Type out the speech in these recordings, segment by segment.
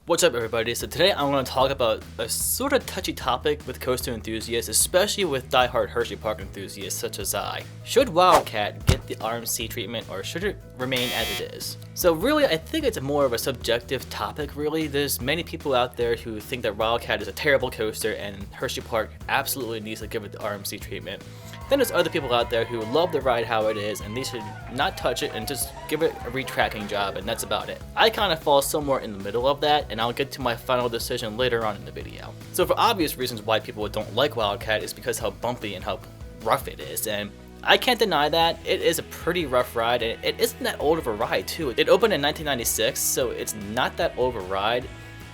What's up, everybody? So today I'm going to talk about a sort of touchy topic with coaster enthusiasts, especially with diehard Hersheypark enthusiasts such as I. Should Wildcat get the RMC treatment, or should it remain as it is? So really, I think it's more of a subjective topic, really. There's many people out there who think that Wildcat is a terrible coaster and Hersheypark absolutely needs to give it the RMC treatment. Then there's other people out there who love the ride how it is and they should not touch it and just give it a retracking job, and that's about it. I kind of fall somewhere in the middle of that, and I'll get to my final decision later on in the video. So for obvious reasons why people don't like Wildcat is because how bumpy and how rough it is, and I can't deny that. It is a pretty rough ride, and it isn't that old of a ride too. It opened in 1996, so it's not that old of a ride,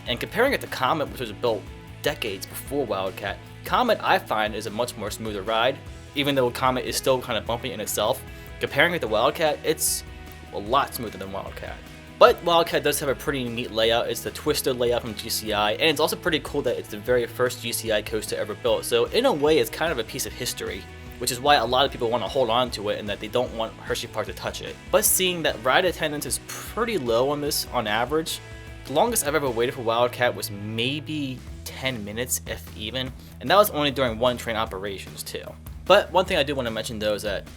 and comparing it to Comet, which was built decades before Wildcat, Comet I find is a much more smoother ride. Even though Comet is still kind of bumpy in itself, comparing it to Wildcat, it's a lot smoother than Wildcat. But Wildcat does have a pretty neat layout. It's the twisted layout from GCI, and it's also pretty cool that it's the very first GCI coaster ever built. So in a way, it's kind of a piece of history, which is why a lot of people want to hold on to it and that they don't want Hersheypark to touch it. But seeing that ride attendance is pretty low on this on average, the longest I've ever waited for Wildcat was maybe 10 minutes, if even, and that was only during one train operations too. But one thing I do want to mention though is that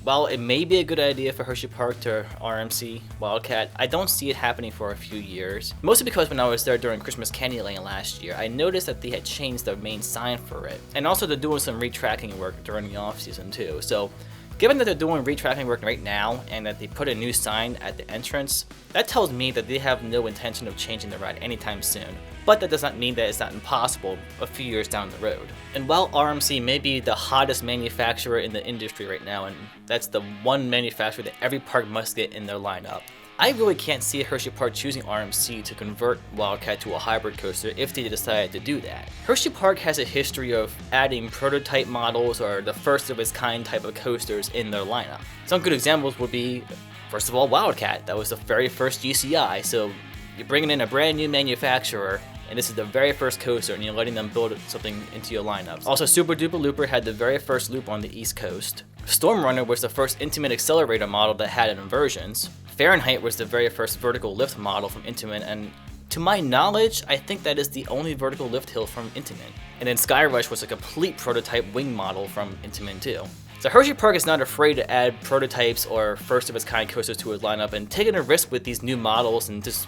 while it may be a good idea for Hersheypark to RMC Wildcat, I don't see it happening for a few years. Mostly because when I was there during Christmas Candyland last year, I noticed that they had changed the main sign for it. And also they're doing some retracking work during the off season too. So given that they're doing retracking work right now and that they put a new sign at the entrance, that tells me that they have no intention of changing the ride anytime soon. But that does not mean that it's not impossible a few years down the road. And while RMC may be the hottest manufacturer in the industry right now, and that's the one manufacturer that every park must get in their lineup, I really can't see Hersheypark choosing RMC to convert Wildcat to a hybrid coaster if they decided to do that. Hersheypark has a history of adding prototype models or the first of its kind type of coasters in their lineup. Some good examples would be, first of all, Wildcat. That was the very first GCI, so you're bringing in a brand new manufacturer, and this is the very first coaster, and you're letting them build something into your lineups. Also, Super Duper Looper had the very first loop on the East Coast. Stormrunner was the first Intamin accelerator model that had inversions. Fahrenheit was the very first vertical lift model from Intamin, and to my knowledge, I think that is the only vertical lift hill from Intamin. And then Skyrush was a complete prototype wing model from Intamin too. So Hersheypark is not afraid to add prototypes or first of its kind coasters to its lineup and taking a risk with these new models and just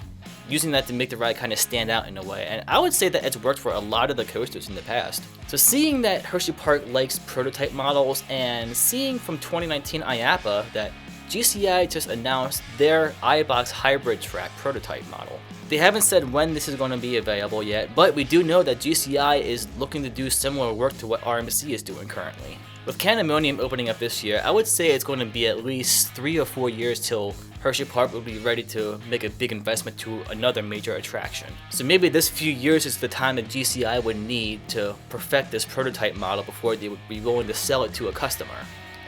using that to make the ride kind of stand out in a way, and I would say that it's worked for a lot of the coasters in the past. So seeing that Hersheypark likes prototype models, and seeing from 2019 IAAPA that GCI just announced their iBox hybrid track prototype model. They haven't said when this is going to be available yet, but we do know that GCI is looking to do similar work to what RMC is doing currently. With Candemonium opening up this year, I would say it's going to be at least 3 or 4 years till Hersheypark will be ready to make a big investment to another major attraction. So maybe this few years is the time that GCI would need to perfect this prototype model before they would be willing to sell it to a customer.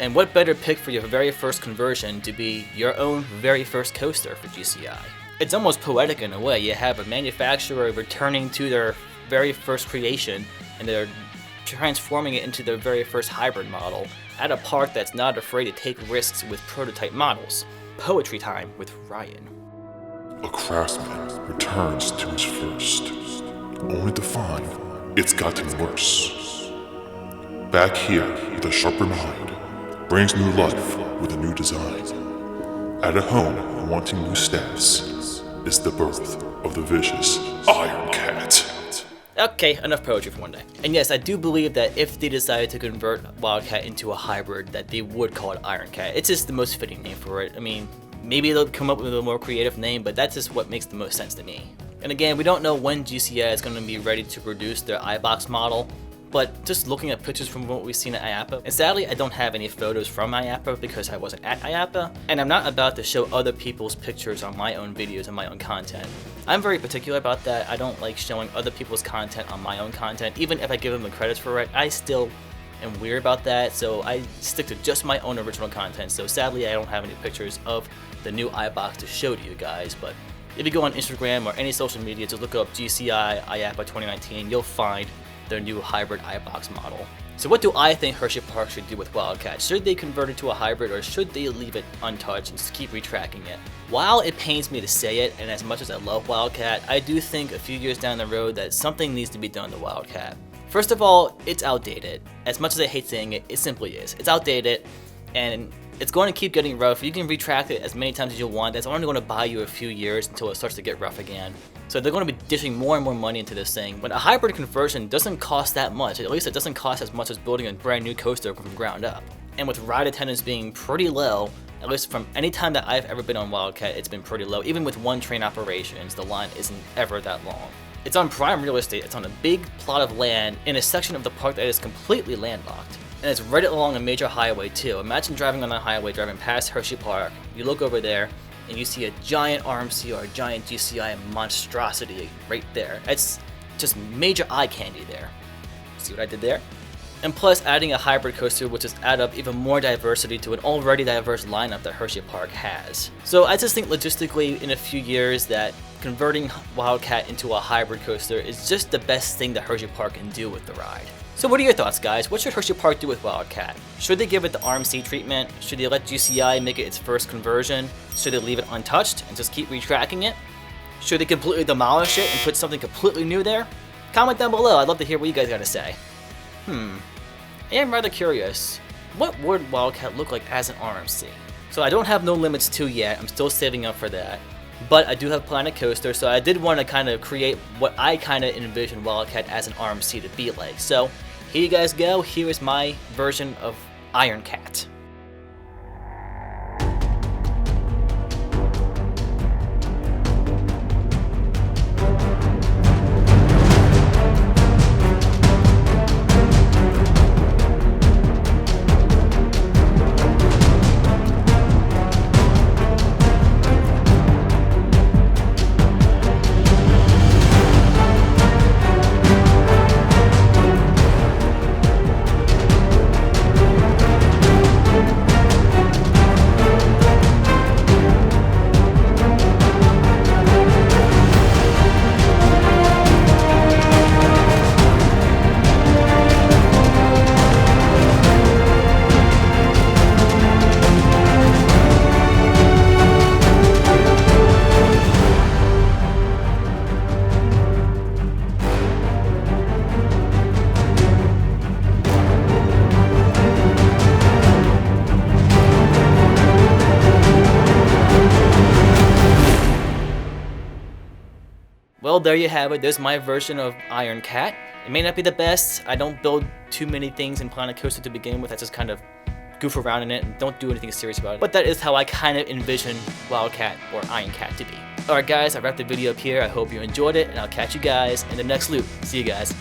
And what better pick for your very first conversion to be your own very first coaster for GCI? It's almost poetic in a way. You have a manufacturer returning to their very first creation, and they're transforming it into their very first hybrid model at a park that's not afraid to take risks with prototype models. Poetry time with Ryan. A craftsman returns to his first, only to find it's gotten worse. Back here with a sharper mind, brings new life with a new design. At a home wanting new status is the birth of the vicious Iron Cat. Okay, enough poetry for one day. And yes, I do believe that if they decided to convert Wildcat into a hybrid, that they would call it Iron Cat. It's just the most fitting name for it. I mean, maybe they'll come up with a more creative name, but that's just what makes the most sense to me. And again, we don't know when GCI is going to be ready to produce their iBox model, but just looking at pictures from what we've seen at IAAPA, and sadly I don't have any photos from IAAPA because I wasn't at IAAPA, and I'm not about to show other people's pictures on my own videos and my own content. I'm very particular about that. I don't like showing other people's content on my own content. Even if I give them the credits for it, I still am weird about that, so I stick to just my own original content. So sadly I don't have any pictures of the new iBox to show to you guys, but if you go on Instagram or any social media to look up GCI IAAPA 2019, you'll find their new hybrid iBox model. So what do I think Hersheypark should do with Wildcat? Should they convert it to a hybrid, or should they leave it untouched and just keep retracking it? While it pains me to say it, and as much as I love Wildcat, I do think a few years down the road that something needs to be done to Wildcat. First of all, it's outdated. As much as I hate saying it, it simply is. It's outdated, and it's going to keep getting rough. You can retract it as many times as you want. That's only going to buy you a few years until it starts to get rough again. So they're going to be dishing more and more money into this thing. But a hybrid conversion doesn't cost that much. At least it doesn't cost as much as building a brand new coaster from the ground up. And with ride attendance being pretty low, at least from any time that I've ever been on Wildcat, it's been pretty low. Even with one train operations, the line isn't ever that long. It's on prime real estate. It's on a big plot of land in a section of the park that is completely landlocked. And it's right along a major highway too. Imagine driving on that highway, driving past Hersheypark. You look over there, and you see a giant RMC or a giant GCI monstrosity right there. It's just major eye candy there. See what I did there? And plus, adding a hybrid coaster will just add up even more diversity to an already diverse lineup that Hersheypark has. So I just think logistically, in a few years, that converting Wildcat into a hybrid coaster is just the best thing that Hersheypark can do with the ride. So what are your thoughts, guys? What should Hersheypark do with Wildcat? Should they give it the RMC treatment? Should they let GCI make it its first conversion? Should they leave it untouched and just keep retracking it? Should they completely demolish it and put something completely new there? Comment down below. I'd love to hear what you guys got to say. I am rather curious. What would Wildcat look like as an RMC? So I don't have No Limits 2 yet. I'm still saving up for that. But I do have Planet Coaster, so I did want to kind of create what I kind of envision Wildcat as an RMC to be like. So here you guys go. Here is my version of Iron Cat. Well, there you have it. There's my version of Iron Cat. It may not be the best. I don't build too many things in Planet Coaster to begin with. I just kind of goof around in it and don't do anything serious about it. But that is how I kind of envision Wildcat or Iron Cat to be. Alright guys, I wrapped the video up here. I hope you enjoyed it, and I'll catch you guys in the next loop. See you guys.